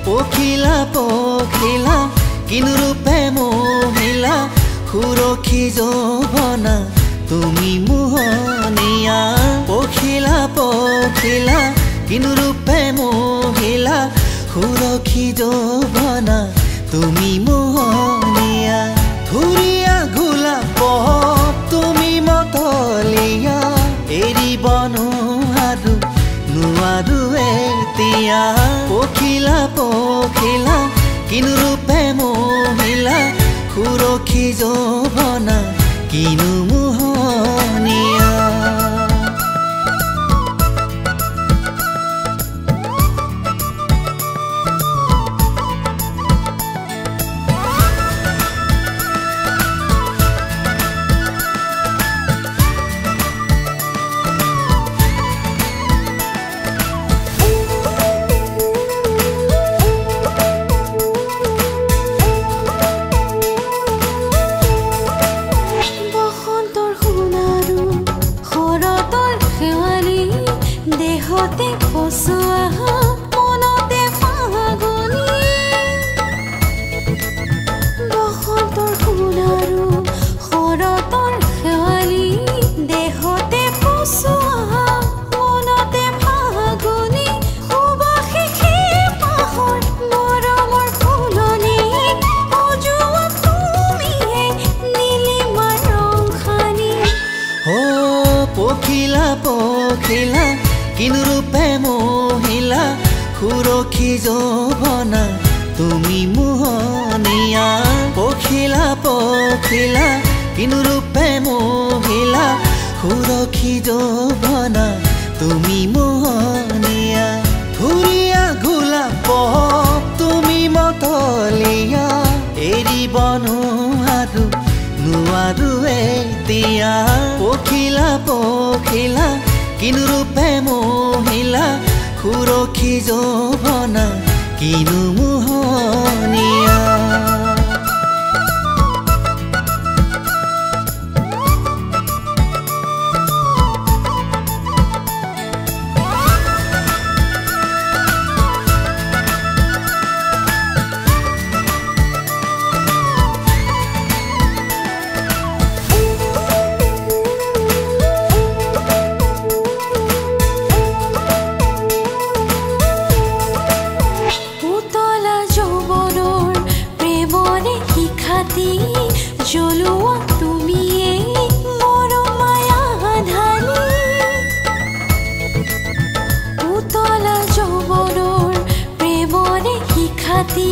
পখিলা পখিলা কিনো ৰূপে মহিলা সুৰক্ষী যৌৱনা তুমি মোহনীয়া পখিলা পখিলা কিনো ৰূপে মহিলা সুৰক্ষী যৌৱনা তুমি মোহনীয়া ধুৰিয়া গোলাপ তুমি মতলীয়া এৰিব নোৱাৰো নোৱাৰো এতিয়া পখিলা পখিলা কিনো ৰূপে মহিলা সুৰক্ষী যৌৱনা কিনো মোহনীয়া দেহতে ফসুৱা মনতে ফাগুনি বসন্তৰ সোণাৰু শৰতৰ শেৱালি দেহতে ফসুৱা মনতে ফাগুনি সুবাসে পাহৰ মৰমৰ ফুলনি সজোৱা তুমিয়ে নীলিমাৰ ৰং সানি পখিলা পখিলা কিনো ৰূপে মহিলা সুৰক্ষী যৌৱনা তুমি মোহনীয়া পখিলা পখিলা কিনো ৰূপে মহিলা সুৰক্ষী যৌৱনা তুমি মোহনীয়া ধুৰিয়া গোলাপ তুমি মতলীয়া এৰিব নোৱাৰো নোৱাৰো এতিয়া পখিলা পখিলা কিনো ৰূপে মহিলা সুৰক্ষী যৌৱনা কিনো মোহনীয়া জ্বলোৱা তুমিয়ে মোৰ মায়া ধানি উতলা যৌৱনৰ প্ৰেমৰে শিখাতি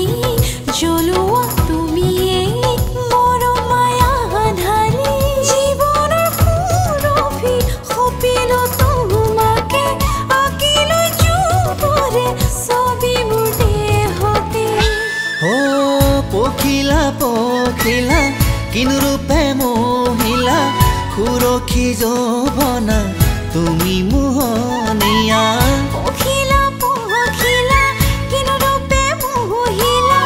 জ্বলোৱা তুমিয়ে মোৰ মায়া ধানি জীৱনৰ সুৰভি সপিলো তোমাকে আঁকিলৈ যুৱৰে ছবি মোৰ দেহতে পখিলা পখিলা কিনো ৰূপে মহিলা সুৰক্ষী যৌৱনা তুমি মোহনীয়া পখিলা পখিলা কিনো ৰূপে মহিলা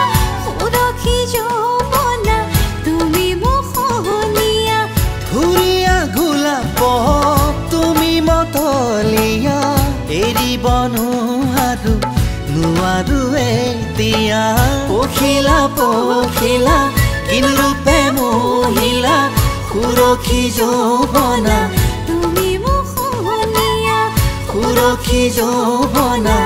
সুৰক্ষী যৌৱনা তুমি মোহনীয়া ধুৰিয়া গোলাপ তুমি মতলীয়া এৰিব নোৱাৰো নোৱাৰো এতিয়া পখিলা পখিলা কিনো ৰূপে মহিলা সুৰক্ষী যৌৱনা তুমি মোহনীয়া সুৰক্ষী যৌৱনা